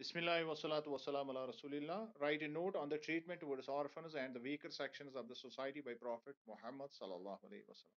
Bismillah wa salatu wa salam ala Rasulillah. Write a note on the treatment towards orphans and the weaker sections of the society by Prophet Muhammad sallallahu alaihi wasallam.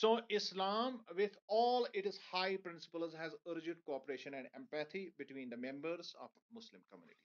So Islam, with all its high principles, has urged cooperation and empathy between the members of Muslim community.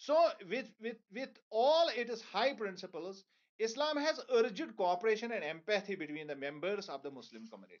So, with all its high principles, Islam has urged cooperation and empathy between the members of the Muslim community.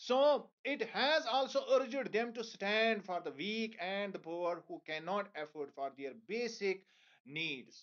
So it has also urged them to stand for the weak and the poor who cannot afford for their basic needs.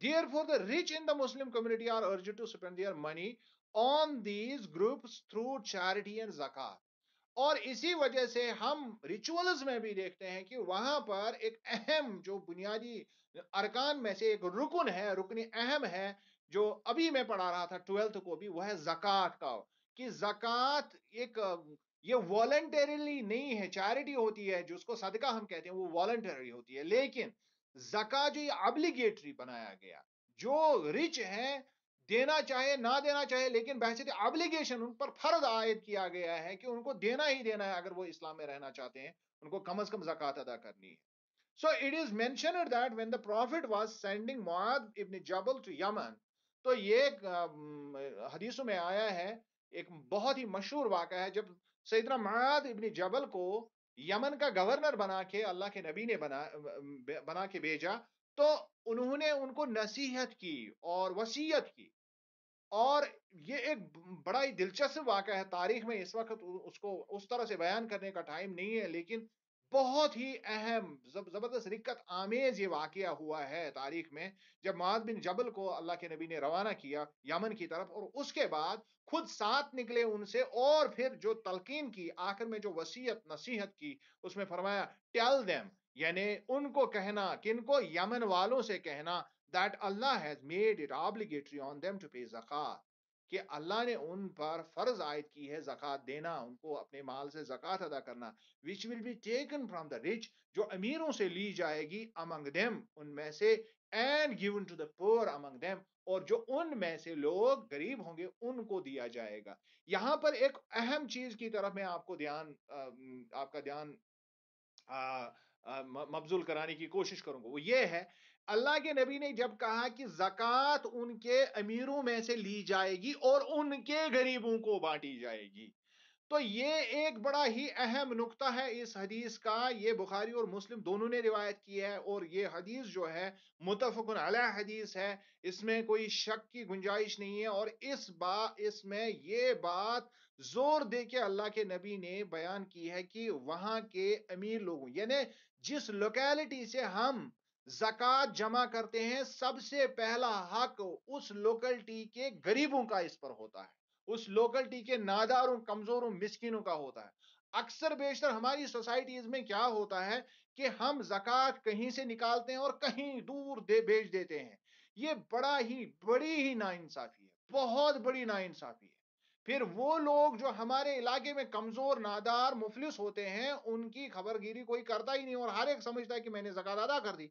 Therefore, the rich in the Muslim community are urged to spend their money on these groups through charity and zakat. اور اسی وجہ سے ہم rituals میں بھی دیکھتے ہیں کہ وہاں پر ایک اہم جو بنیادی ارکان میں سے ایک رکن ہے، رکن اہم ہے، جو ابھی میں پڑھا رہا تھا 12 کو بھی، وہ ہے زکوٰۃ کا، کہ زکوٰۃ ایک یہ والنٹریلی نہیں ہے، چیریٹی ہوتی ہے، جو اس کو صدقہ ہم کہتے ہیں وہ والنٹری ہوتی ہے، لیکن زکوٰۃ جو یہ ابلیگیٹری بنایا گیا، جو رچ ہیں دینا چاہے نہ دینا چاہے، لیکن بحثیت ابلیگیشن ان پر فرض عائد کیا گیا ہے کہ ان کو دینا ہی دینا ہے، اگر وہ اسلام میں رہنا چاہتے ہیں ان کو کم از کم زکوٰۃ ادا کرنی ہے. So it is mentioned that when the Prophet was sending Mu'adh ibn Jabal to Yemen, تو یہ حدیثوں میں آیا ہے، ایک بہت ہی مشہور واقعہ ہے، جب سیدنا معاذ ابن جبل کو یمن کا گورنر بنا کے اللہ کے نبی نے بنا کے بھیجا، تو انہوں نے ان کو نصیحت کی اور وصیت کی. اور یہ ایک بڑا ہی دلچسپ واقعہ ہے تاریخ میں، اس وقت اس کو اس طرح سے بیان کرنے کا ٹائم نہیں ہے، لیکن بہت ہی اہم زبردست رکت آمیز یہ واقعہ ہوا ہے تاریخ میں، جب معاذ بن جبل کو اللہ کے نبی نے روانہ کیا یمن کی طرف، اور اس کے بعد خود ساتھ نکلے ان سے، اور پھر جو تلقین کی آخر میں جو وصیت نصیحت کی، اس میں فرمایا ٹیل دیم، یعنی ان کو کہنا، کن کو؟ یمن والوں سے کہنا that Allah has made it obligatory on them to pay zakat، کہ اللہ نے ان پر فرض عائد کی ہے زکوٰۃ دینا، ان کو اپنے مال سے زکوٰۃ ادا کرنا، which will be taken from the rich، جو امیروں سے لی جائے گی، among them، ان میں سے، and given to the poor among them، اور جو ان میں سے لوگ غریب ہوں گے ان کو دیا جائے گا. یہاں پر ایک اہم چیز کی طرف میں آپ کا دھیان مبذول کرانے کی کوشش کروں گا، وہ یہ ہے، اللہ کے نبی نے جب کہا کہ زکوٰۃ ان کے امیروں میں سے لی جائے گی اور ان کے غریبوں کو بانٹی جائے گی، تو یہ ایک بڑا ہی اہم نقطہ ہے اس حدیث کا. یہ بخاری اور مسلم دونوں نے روایت کی ہے، اور یہ حدیث جو ہے متفق علیہ حدیث ہے، اس میں کوئی شک کی گنجائش نہیں ہے. اور اس میں یہ بات زور دے کے اللہ کے نبی نے بیان کی ہے کہ وہاں کے امیر لوگوں، یعنی جس لوکیلٹی سے ہم زکوٰۃ جمع کرتے ہیں، سب سے پہلا حق اس لوکلٹی کے غریبوں کا اس پر ہوتا ہے، اس لوکلٹی کے ناداروں، کمزوروں، مسکینوں کا ہوتا ہے. اکثر بیشتر ہماری سوسائٹیز میں کیا ہوتا ہے کہ ہم زکوٰۃ کہیں سے نکالتے ہیں اور کہیں دور بھیج دیتے ہیں. یہ بڑی ہی ناانصافی ہے، بہت بڑی ناانصافی ہے. پھر وہ لوگ جو ہمارے علاقے میں کمزور، نادار، مفلس ہوتے ہیں، ان کی خبر گیری کوئی کرتا ہی نہیں، اور ہر ایک سمجھتا ہے کہ میں نے زکوٰۃ ادا کر دی.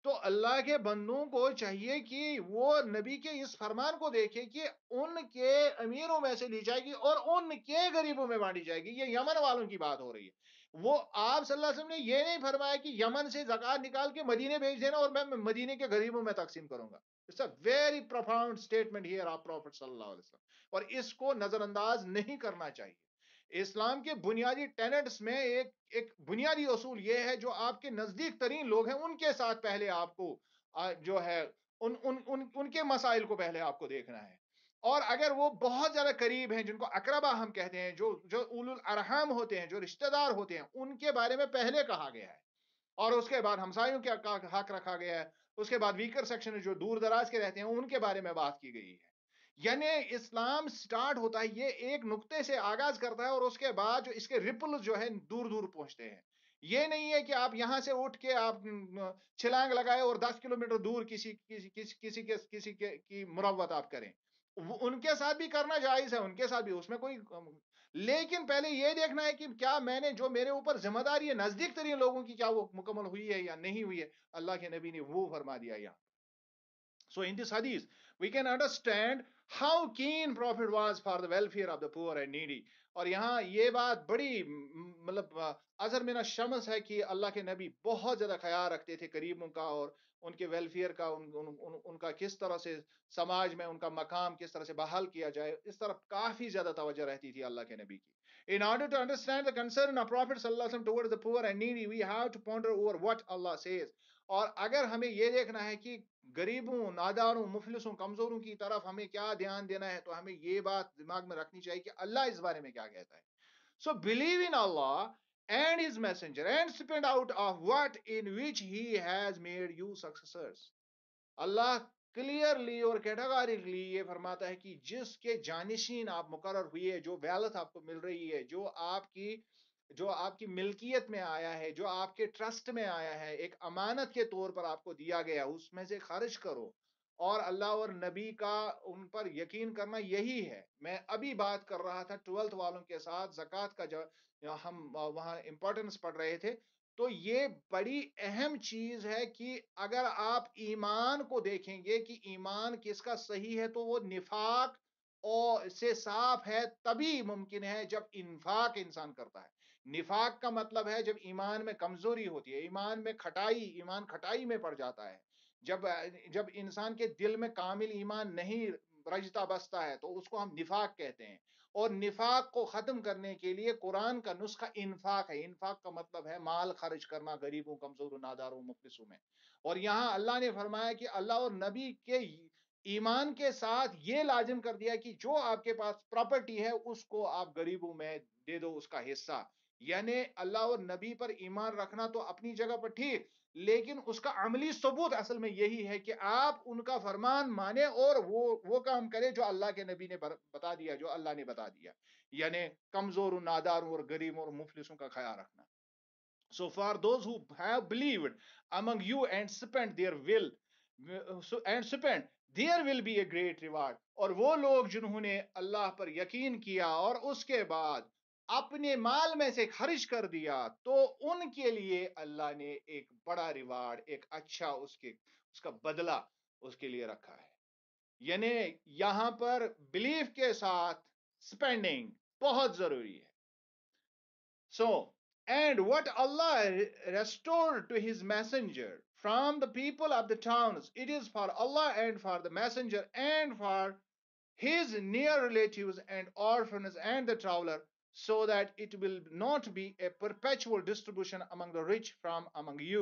تو اللہ کے بندوں کو چاہیے کہ وہ نبی کے اس فرمان کو دیکھے کہ ان کے امیروں میں سے لی جائے گی اور ان کے غریبوں میں بانٹی جائے گی. یہ یمن والوں کی بات ہو رہی ہے. وہ آپ صلی اللہ علیہ وسلم نے یہ نہیں فرمایا کہ یمن سے زکوٰۃ نکال کے مدینے بھیج دینا اور میں مدینے کے غریبوں میں تقسیم کروں گا. It's a very profound statement here of Prophet صلی اللہ علیہ وسلم، اور اس کو نظر انداز نہیں کرنا چاہیے. اسلام کے بنیادی ٹینٹس میں ایک بنیادی اصول یہ ہے، جو آپ کے نزدیک ترین لوگ ہیں ان کے ساتھ پہلے آپ کو جو ہے ان کے مسائل کو پہلے آپ کو دیکھنا ہے. اور اگر وہ بہت زیادہ قریب ہیں، جن کو اقربا ہم کہتے ہیں، جو اولو الارحام ہوتے ہیں، جو رشتہ دار ہوتے ہیں، ان کے بارے میں پہلے کہا گیا ہے، اور اس کے بعد ہمسایوں کے حق رکھا گیا ہے، اس کے بعد ویکر سیکشن جو دور دراز کے رہتے ہیں ان کے بارے میں بات کی گئی ہے. یعنی اسلام سٹارٹ ہوتا ہے، یہ ایک نقطے سے آغاز کرتا ہے، اور اس کے بعد جو اس کے ریپل جو ہے دور دور پہنچتے ہیں. یہ نہیں ہے کہ آپ یہاں سے اٹھ کے آپ چھلانگ لگائے اور 10 کلومیٹر دور کسی کی مروت آپ کریں. ان کے ساتھ بھی کرنا جائز ہے، ان کے ساتھ بھی، اس میں کوئی، لیکن پہلے یہ دیکھنا ہے کہ کیا میں نے جو میرے اوپر ذمہ داری ہے نزدیک ترین لوگوں کی، کیا وہ مکمل ہوئی ہے یا نہیں ہوئی ہے. اللہ کے نبی نے وہ فرما دیا یہاں. So in this hadith, we can understand how keen Prophet was for the welfare of the poor and needy. اور یہاں یہ بات بڑی مطلب اظہر من الشمس ہے کہ اللہ کے نبی بہت زیادہ خیال رکھتے تھے غریبوں کا اور ان کے ویلفیئر کا، ان کا کس طرح سے سماج میں ان کا مقام کس طرح سے بحال کیا جائے، اس طرف کافی زیادہ توجہ رہتی تھی اللہ کے نبی کی. In order to understand the concern of Prophet sallallahu alaihi wasallam towards the poor and needy, we have to ponder over what Allah says. اور اگر ہمیں یہ دیکھنا ہے کہ غریبوں، ناداروں، مفلسوں، کمزوروں کی طرف ہمیں کیا دھیان دینا ہے، تو ہمیں یہ بات دماغ میں رکھنی چاہیے کہ اللہ اس بارے میں کیا کہتا ہے. So believe in Allah and His Messenger and spend out of what in which He has made you successors. Allah clearly اور کیٹاگریکلی یہ فرماتا ہے کہ جس کے جانشین آپ مقرر ہوئے، جو ویلتھ آپ کو مل رہی ہے، جو آپ کی ملکیت میں آیا ہے، جو آپ کے ٹرسٹ میں آیا ہے، ایک امانت کے طور پر آپ کو دیا گیا، اس میں سے خرچ کرو، اور اللہ اور نبی کا ان پر یقین کرنا یہی ہے۔ میں ابھی بات کر رہا تھا 12th والوں کے ساتھ زکوٰۃ کا، جو ہم وہاں امپورٹنس پڑھ رہے تھے، تو یہ بڑی اہم چیز ہے کہ اگر آپ ایمان کو دیکھیں گے کہ ایمان کس کا صحیح ہے، تو وہ نفاق اور سے صاف ہے تبھی ممکن ہے جب انفاق انسان کرتا ہے۔ نفاق کا مطلب ہے جب ایمان میں کمزوری ہوتی ہے، ایمان کھٹائی میں پڑ جاتا ہے، جب انسان کے دل میں کامل ایمان نہیں رجتا بستا ہے، تو اس کو ہم نفاق کہتے ہیں۔ اور نفاق کو ختم کرنے کے لیے قرآن کا نسخہ انفاق ہے۔ انفاق کا مطلب ہے مال خرچ کرنا غریبوں، کمزوروں، ناداروں، مفلسوں میں۔ اور یہاں اللہ نے فرمایا کہ اللہ اور نبی کے ایمان کے ساتھ یہ لازم کر دیا کہ جو آپ کے پاس پراپرٹی ہے اس کو آپ غریبوں میں دے دو اس کا حصہ۔ یعنی اللہ اور نبی پر ایمان رکھنا تو اپنی جگہ پر ٹھیک، لیکن اس کا عملی ثبوت اصل میں یہی ہے کہ آپ ان کا فرمان مانے اور وہ کام کرے جو اللہ کے نبی نے بتا دیا، جو اللہ نے بتا دیا، یعنی کمزور، ناداروں اور غریبوں اور مفلسوں کا خیال رکھنا۔ So for those who have believed among you and spent there will be a great reward. اور وہ لوگ جنہوں نے اللہ پر یقین کیا اور اس کے بعد اپنے مال میں سے خرچ کر دیا، تو ان کے لیے اللہ نے ایک بڑا ریوارڈ، ایک اچھا اس کا بدلہ اس کے لیے رکھا ہے۔ یعنی یہاں پر بلیف کے ساتھ سپینڈنگ بہت ضروری ہے۔ So, and what Allah restored to his messenger from the people of the towns, it is for Allah and for the messenger and for his near relatives and orphans and the traveler, so that it will not be a perpetual distribution among the rich from among you,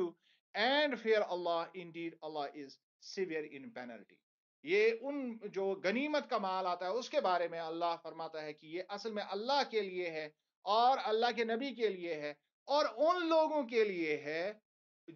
and fear Allah, indeed Allah is severe in penalty. یہ ان جو غنیمت کا مال آتا ہے اس کے بارے میں اللہ فرماتا ہے کہ یہ اصل میں اللہ کے لیے ہے اور اللہ کے نبی کے لیے ہے، اور ان لوگوں کے لیے ہے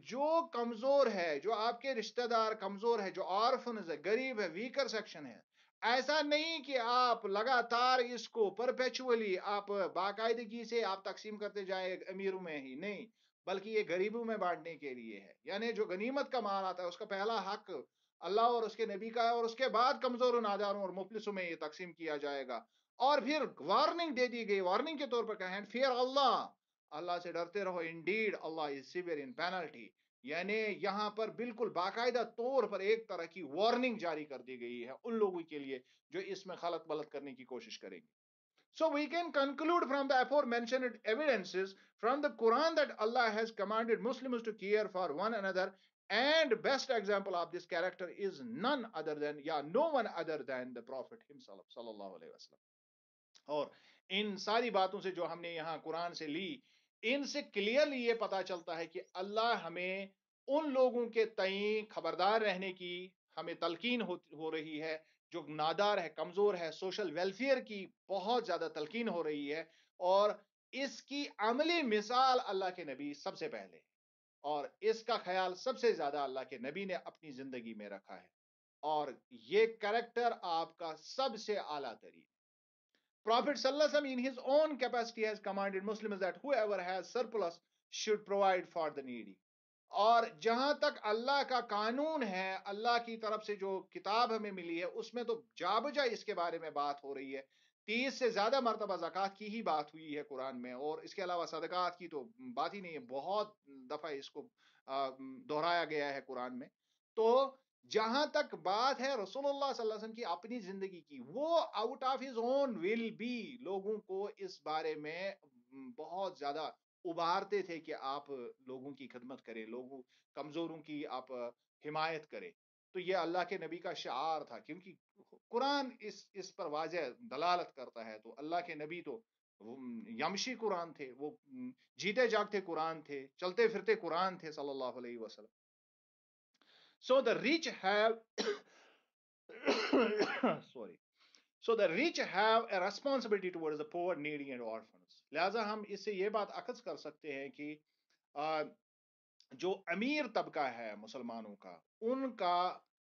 جو کمزور ہے، جو آپ کے رشتہ دار کمزور ہے، جو آرفنز ہے، غریب ہے، ویکر سیکشن ہے۔ ایسا نہیں کہ آپ لگاتار اس کو پرپیچولی آپ باقاعدگی سے آپ تقسیم کرتے جائیں امیروں میں ہی، نہیں، بلکہ یہ غریبوں میں بانٹنے کے لیے ہے۔ یعنی جو غنیمت کا مال آتا ہے اس کا پہلا حق اللہ اور اس کے نبی کا ہے، اور اس کے بعد کمزوروں، ناداروں اور مفلسوں میں یہ تقسیم کیا جائے گا۔ اور پھر وارننگ دے دی گئی، وارننگ کے طور پر کہیں فیئر اللہ، اللہ سے ڈرتے رہو، انڈیڈ اللہ از سیویئر ان پینلٹی۔ یعنی یہاں پر بالکل باقاعدہ طور پر ایک طرح کی وارننگ جاری کر دی گئی ہے ان لوگوں کے لیے جو اس میں خلط بلط کرنے کی کوشش کریں گے۔ So we can conclude from the aforementioned evidences from the Quran that Allah has commanded Muslims to care for one another, and best example of this character is no one other than the Prophet himself sallallahu alaihi wasallam. اور ان ساری باتوں سے جو ہم نے یہاں قرآن سے لی، ان سے کلیئرلی یہ پتا چلتا ہے کہ اللہ ہمیں ان لوگوں کے تئیں خبردار رہنے کی ہمیں تلقین ہو رہی ہے جو نادار ہے، کمزور ہے، سوشل ویلفیئر کی بہت زیادہ تلقین ہو رہی ہے، اور اس کی عملی مثال اللہ کے نبی سب سے پہلے، اور اس کا خیال سب سے زیادہ اللہ کے نبی نے اپنی زندگی میں رکھا ہے، اور یہ کریکٹر آپ کا سب سے اعلیٰ ترین۔ Prophet sallallahu alaihi wasallam in his own capacity has commanded Muslims that whoever has surplus should provide for the needy. اور جہاں تک اللہ کا قانون ہے، اللہ کی طرف سے جو کتاب ہمیں ملی ہے، اس میں تو جا بجا اس کے بارے میں بات ہو رہی ہے۔ 30 سے زیادہ مرتبہ زکوٰۃ کی ہی بات ہوئی ہے قرآن میں، اور اس کے علاوہ صدقات کی تو بات ہی نہیں ہے، بہت دفعہ اس کو دہرایا گیا ہے قرآن میں۔ تو جہاں تک بات ہے رسول اللہ صلی اللہ علیہ وسلم کی اپنی زندگی کی، وہ آؤٹ آف ہز اون ول بھی لوگوں کو اس بارے میں بہت زیادہ ابھارتے تھے کہ آپ لوگوں کی خدمت کریں، لوگوں کمزوروں کی آپ حمایت کریں۔ تو یہ اللہ کے نبی کا شعار تھا، کیونکہ قرآن اس پر واضح دلالت کرتا ہے۔ تو اللہ کے نبی تو یمشی قرآن تھے، وہ جیتے جاگتے قرآن تھے، چلتے پھرتے قرآن تھے صلی اللہ علیہ وسلم۔ So the rich have So the rich have a responsibility towards the poor, needy and orphans. لہذا ہم اس سے یہ بات اخذ کر سکتے ہیں کہ جو امیر طبقہ ہے مسلمانوں کا، ان کا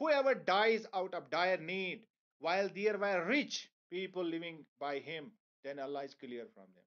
whoever dies out of dire need while there were rich people living by him, then Allah is clear from them.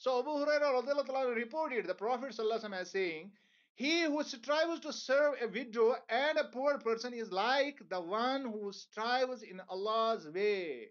So Abu Hurairah radiallahu anhu reported the Prophet sallallahu alaihi wasallam as saying, he who strives to serve a widow and a poor person is like the one who strives in Allah's way.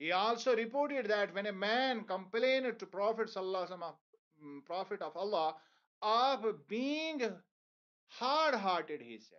He also reported that when a man complained to Prophet sallallahu alaihi wasallam, Prophet of Allah, of being hard-hearted, he said.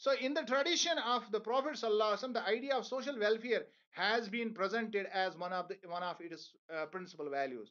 So in the tradition of the Prophet sallallahu alaihi wasallam, the idea of social welfare has been presented as one of its principal values.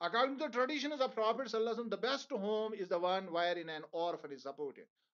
According to the traditions of Prophet sallallahu alaihi wasallam, the best home is the one wherein an orphan is supported.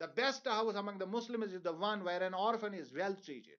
The best house among the Muslims is the one where an orphan is well treated.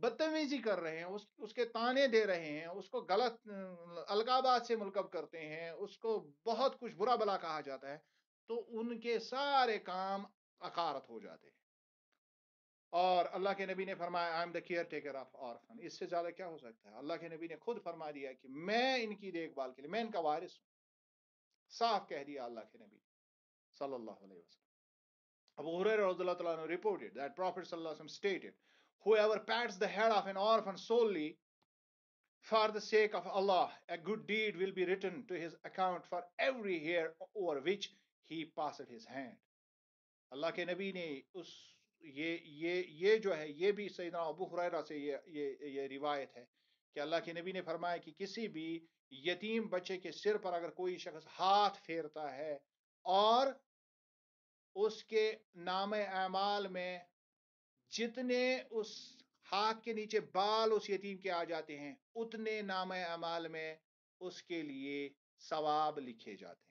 بدتمیزی کر رہے ہیں، اس کے تانے دے رہے ہیں، اس کو غلط القابات سے ملقب کرتے ہیں، اس کو بہت کچھ برا بلا کہا جاتا ہے، تو ان کے سارے کام عقارت ہو جاتے ہیں۔ اور اللہ کے نبی نے فرمایا I am the caretaker of orphan, اس سے زیادہ کیا ہو سکتا ہے؟ اللہ کے نبی نے خود فرما دیا کہ میں ان کی دیکھ بھال کے لیے، میں ان کا وارث ہوں، صاف کہہ دیا اللہ کے نبی صلی اللہ علیہ وسلم۔ Abu Hurairah radhiyallahu anhu reported that Prophet sallallahu alaihi wasallam stated, whoever pats the head of an orphan solely for the sake of Allah, a good deed will be written to his account for every hair over which he passed his hand. اللہ کے نبی نے اس یہ جو ہے، یہ بھی سیدنا ابو ہریرہ سے یہ روایت ہے کہ اللہ کے نبی نے فرمایا کہ کسی بھی یتیم بچے کے سر پر اگر کوئی شخص ہاتھ پھیرتا ہے اور اس کے نام اعمال میں جتنے اس ہاتھ کے نیچے بال اس یتیم کے آ جاتے ہیں، اتنے نام اعمال میں اس کے لیے ثواب لکھے جاتے ہیں۔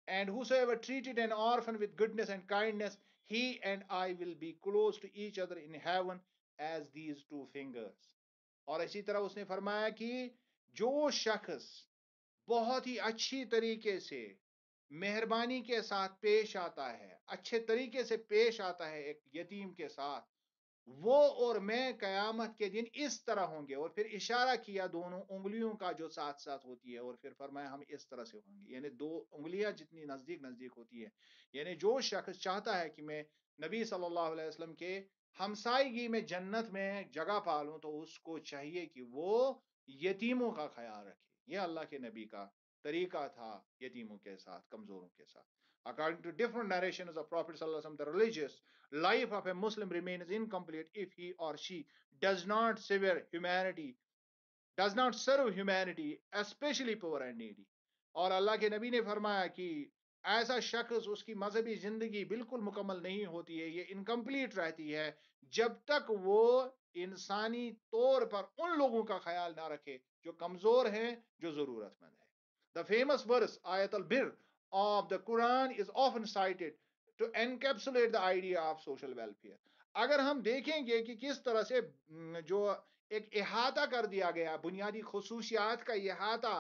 And whosoever treated an orphan with goodness and kindness, he and I will be close to each other in heaven as these two fingers. اور اسی طرح اس نے فرمایا کہ جو شخص بہت ہی اچھی طریقے سے مہربانی کے ساتھ پیش آتا ہے، اچھے طریقے سے پیش آتا ہے ایک یتیم کے ساتھ، وہ اور میں قیامت کے دن اس طرح ہوں گے، اور پھر اشارہ کیا دونوں انگلیوں کا جو ساتھ ساتھ ہوتی ہے، اور پھر فرمایا ہم اس طرح سے ہوں گے، یعنی دو انگلیاں جتنی نزدیک نزدیک ہوتی ہے۔ یعنی جو شخص چاہتا ہے کہ میں نبی صلی اللہ علیہ وسلم کے ہمسائیگی میں جنت میں جگہ پالوں، تو اس کو چاہیے کہ وہ یتیموں کا خیال رکھے۔ یہ اللہ کے نبی کا طریقہ تھا یتیموں کے ساتھ، کمزوروں کے ساتھ۔ According to different narrations of Prophet sallallahu alaihi wasallam, the religious life of a Muslim remains incomplete if he or she does not serve humanity, especially poor and needy. اور اللہ کے نبی نے فرمایا کہ ایسا شخص، اس کی مذہبی زندگی بالکل مکمل نہیں ہوتی ہے، یہ انکمپلیٹ رہتی ہے جب تک وہ انسانی طور پر ان لوگوں کا خیال نہ رکھے جو کمزور ہیں، جو ضرورت مند ہیں۔ The famous verse Ayat al-Bir of the Quran is often cited to encapsulate the idea of social welfare. اگر ہم دیکھیں گے کہ کس طرح سے جو ایک احاطہ کر دیا گیا، بنیادی خصوصیات کا احاطہ،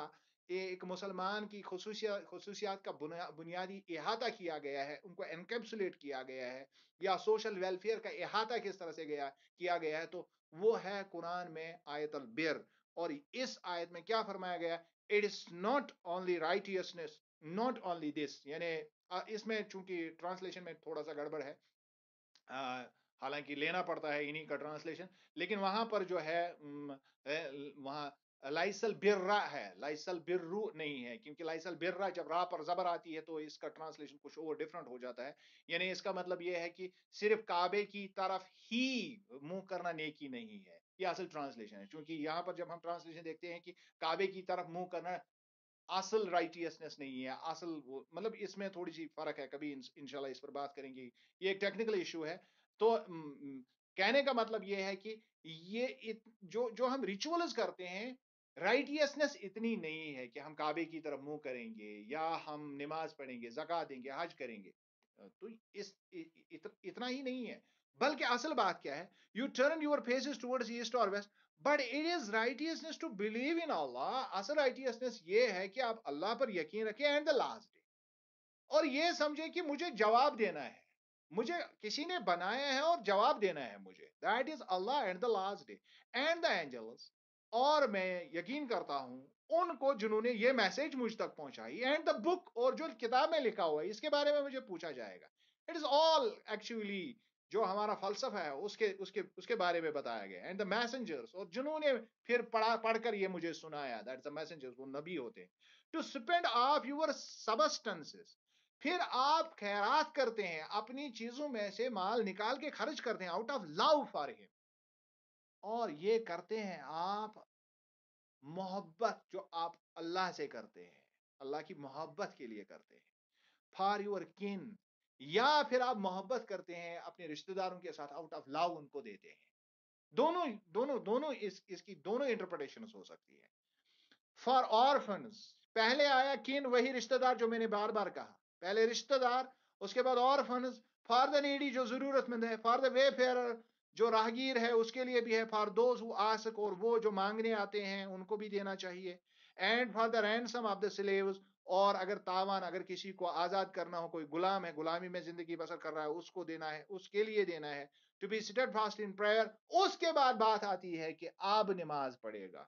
ایک مسلمان کی خصوصیات کا بنیادی احاطہ کیا گیا ہے، ان کو انکیپسولیٹ کیا گیا ہے، یا سوشل ویلفیئر کا احاطہ کس طرح سے کیا گیا ہے، تو وہ ہے قرآن میں آیت البر۔ اور اس آیت میں کیا فرمایا گیا؟ It is not only righteousness, not only this، یعنی اس میں چونکہ ٹرانسلیشن میں تھوڑا سا گڑبڑ ہے، حالانکہ لینا پڑتا ہے انہی کا ٹرانسلیشن، لیکن وہاں پر جو ہے وہاں لائسل برا ہے، لائسل برو نہیں ہے، کیونکہ لائسل برا جب را پر زبر آتی ہے تو اس کا ٹرانسلیشن کچھ اور ڈیفرنٹ ہو جاتا ہے۔ یعنی اس کا مطلب یہ ہے کہ صرف کعبے کی طرف ہی منہ کرنا نیکی نہیں ہے، یہ اصل ٹرانسلیشن ہے۔ چونکہ یہاں پر جب ہم ٹرانسلیشن دیکھتے ہیں کہ کعبے کی طرف منہ کرنا اصل رائٹیسنس نہیں ہے، اصل مطلب اس میں تھوڑی سی فرق ہے، کبھی انشاءاللہ اس پر بات کریں گے، یہ ایک ٹیکنیکل ایشو ہے۔ تو کہنے کا مطلب یہ ہے کہ یہ جو ہم ریچولز کرتے ہیں، رائٹیسنس اتنی نہیں ہے کہ ہم کعبے کی طرف منہ کریں گے، یا ہم نماز پڑھیں گے، زکوٰۃ دیں گے، حج کریں گے، تو اتنا ہی نہیں ہے، بلکہ اصل بات کیا ہے؟ You turn your faces towards east اور west, but it is righteousness to believe in اللہ۔ اصل رائٹیسنس یہ ہے کہ آپ اللہ پر یقین رکھیں اینڈ دا لاسٹ ڈے، اور یہ سمجھے کہ مجھے جواب دینا ہے، مجھے کسی نے بنایا ہے اور جواب دینا ہے مجھے، that is Allah and the last day and the angels. اور میں یقین کرتا ہوں ان کو جنہوں نے یہ میسج مجھ تک پہنچائی، اینڈ دا بک، اور جو کتاب میں لکھا ہوا ہے اس کے بارے میں مجھے پوچھا جائے گا۔ اٹ از آل ایکچولی جو ہمارا فلسفہ ہے اس کے بارے میں بتایا گیا، اینڈ دا میسنجرس، اور جنہوں نے پھر پڑھ کر یہ مجھے سنایا، دیٹ دا میسنجرس، وہ نبی ہوتے ہیں۔ ٹو اسپینڈ آف یور سبسٹنسز، پھر آپ خیرات کرتے ہیں، اپنی چیزوں میں سے مال نکال کے خرچ کرتے ہیں، آؤٹ آف لو فار ہم، اور یہ کرتے ہیں آپ محبت جو آپ اللہ سے کرتے ہیں، اللہ کی محبت کے لیے کرتے ہیں، فار یور کن، یا پھر آپ محبت کرتے ہیں اپنے رشتہ داروں کے ساتھ، آؤٹ آف لو ان کو دیتے ہیں۔ دونوں اس کی دونوں انٹرپریٹیشنز ہو سکتی ہے۔ فار آرفنز، پہلے آیا کن، وہی رشتہ دار جو میں نے بار بار کہا، پہلے رشتہ دار، اس کے بعد آرفنز، فار دا نیڈی جو ضرورت مند ہے، فار دا وے فیئرر جو راہگیر ہے اس کے لیے بھی ہے, فار دوز ہو آسک, اور وہ جو مانگنے آتے ہیں ان کو بھی دینا چاہیے, and for the ransom of the sleeves, اور اگر تاوان, اگر کسی کو آزاد کرنا ہو, کوئی غلام ہے غلامی میں زندگی بسر کر رہا ہے, اس کو دینا ہے, اس کے لیے دینا ہے, to be steadfast in prayer. اس کے بعد بات آتی ہے کہ اب نماز پڑھے گا,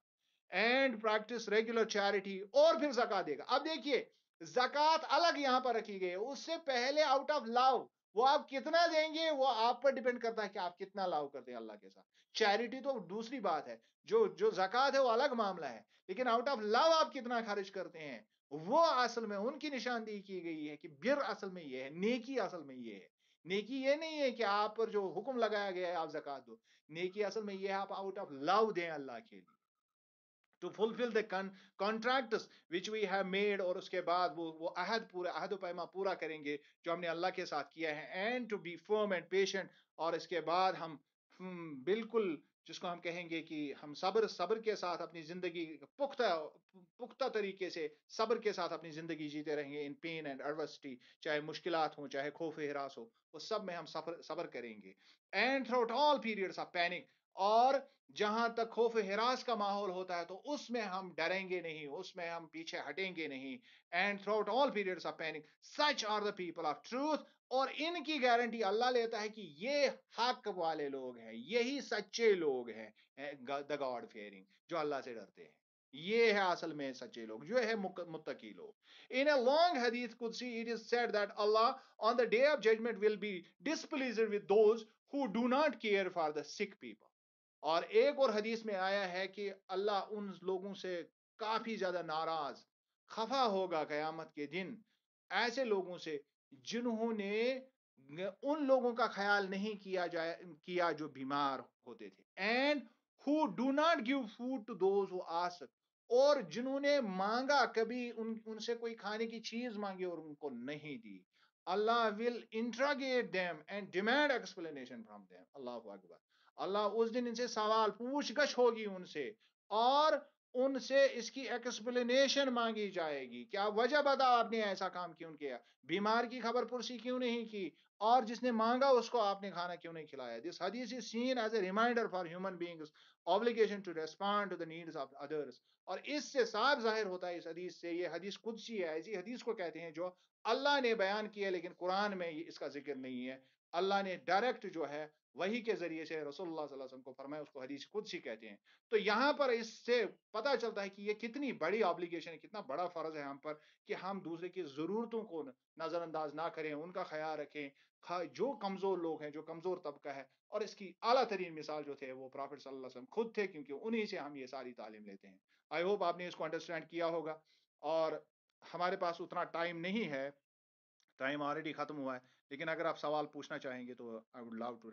اینڈ پریکٹس ریگولر چیریٹی, اور پھر زکات دے گا. اب دیکھیے زکات الگ یہاں پر رکھی گئی ہے, اس سے پہلے آؤٹ آف لو, وہ آپ کتنا دیں گے وہ آپ پر ڈیپینڈ کرتا ہے کہ آپ کتنا لو کرتے ہیں اللہ کے ساتھ. چیریٹی تو دوسری بات ہے, جو زکات ہے وہ الگ معاملہ ہے, لیکن آؤٹ آف لو آپ کتنا خرچ کرتے ہیں وہ اصل میں ان کی نشاندہی کی گئی ہے کہ بر اصل میں یہ ہے, نیکی اصل میں یہ ہے. نیکی یہ نہیں ہے کہ آپ پر جو حکم لگایا گیا ہے آپ زکات دو, نیکی اصل میں یہ ہے آپ آؤٹ آف لو دیں اللہ کے لیے, to fulfil the contracts which we have made, اور اس کے بعد وہ عہد و پیما پورا کریں گے جو ہم نے اللہ کے ساتھ کیا ہے, and to be firm and patient, اور اس کے بعد ہم بالکل جس کو ہم کہیں گے کہ ہم صبر کے ساتھ اپنی زندگی پختہ طریقے سے صبر کے ساتھ اپنی زندگی جیتے رہیں گے, ان پین اینڈ ایڈورسٹی, چاہے مشکلات ہوں چاہے خوف ہراس ہو, وہ سب میں ہم صبر کریں گے, and throughout all periods of panic, اور جہاں تک خوف ہراس کا ماحول ہوتا ہے تو اس میں ہم ڈریں گے نہیں, اس میں ہم پیچھے ہٹیں گے نہیں, and throughout all periods of panic such are the people of truth, اور ان کی گارنٹی اللہ لیتا ہے کہ یہ حق والے لوگ ہیں, یہی سچے لوگ ہیں, دا گاڈ فیئرنگ, جو اللہ سے ڈرتے ہیں, یہ ہے اصل میں سچے لوگ, جو ہے متقی لوگ. In a long hadith qudsi it is said that Allah on the day of judgment will be displeased with those who do not care for the sick people. اور ایک اور حدیث میں آیا ہے کہ اللہ ان لوگوں سے کافی زیادہ ناراض خفا ہوگا قیامت کے دن, ایسے لوگوں سے جنہوں نے ان لوگوں کا خیال نہیں کیا جو بیمار ہوتے تھے, and who do not give food to those who ask, اور جنہوں نے مانگا کبھی ان سے کوئی کھانے کی چیز مانگی اور ان کو نہیں دی. اللہ will interrogate them and demand explanation from them. اللہ اکبر. اللہ اس دن ان سے سوال پوچھ گچھ ہوگی ان سے, اور ان سے اس کی ایکسپلینیشن مانگی جائے گی, کیا وجہ بتا آپ نے ایسا کام کیوں کیا, بیمار کی خبر پرسی کیوں نہیں کی, اور جس نے مانگا اس کو آپ نے کھانا کیوں نہیں کھلایا. This hadith is seen as a reminder for human beings obligation to respond to the needs of others. اور اس سے صاف ظاہر ہوتا ہے اس حدیث سے, یہ حدیث قدسی ہے, ایسی حدیث کو کہتے ہیں جو اللہ نے بیان کی ہے لیکن قرآن میں اس کا ذکر نہیں ہے. اللہ نے ڈائریکٹ جو ہے وہی کے ذریعے سے رسول اللہ صلی اللہ علیہ وسلم کو فرمایا, اس کو حدیث قدسی کہتے ہیں. تو یہاں پر اس سے پتہ چلتا ہے کہ یہ کتنی بڑی آبلیگیشن ہے, کتنا بڑا فرض ہے ہم پر کہ ہم دوسرے کی ضرورتوں کو نظر انداز نہ کریں, ان کا خیال رکھیں, جو کمزور لوگ ہیں, جو کمزور طبقہ ہے. اور اس کی اعلیٰ ترین مثال جو تھے وہ پرافٹ صلی اللہ علیہ وسلم خود تھے, کیونکہ انہی سے ہم یہ ساری تعلیم لیتے ہیں. آئی ہوپ آپ نے اس کو انڈرسٹینڈ کیا ہوگا, اور ہمارے پاس اتنا ٹائم نہیں ہے, ٹائم آلریڈی ختم ہوا ہے, لیکن اگر آپ سوال پوچھنا چاہیں گے تو آئی ووڈ لو ٹو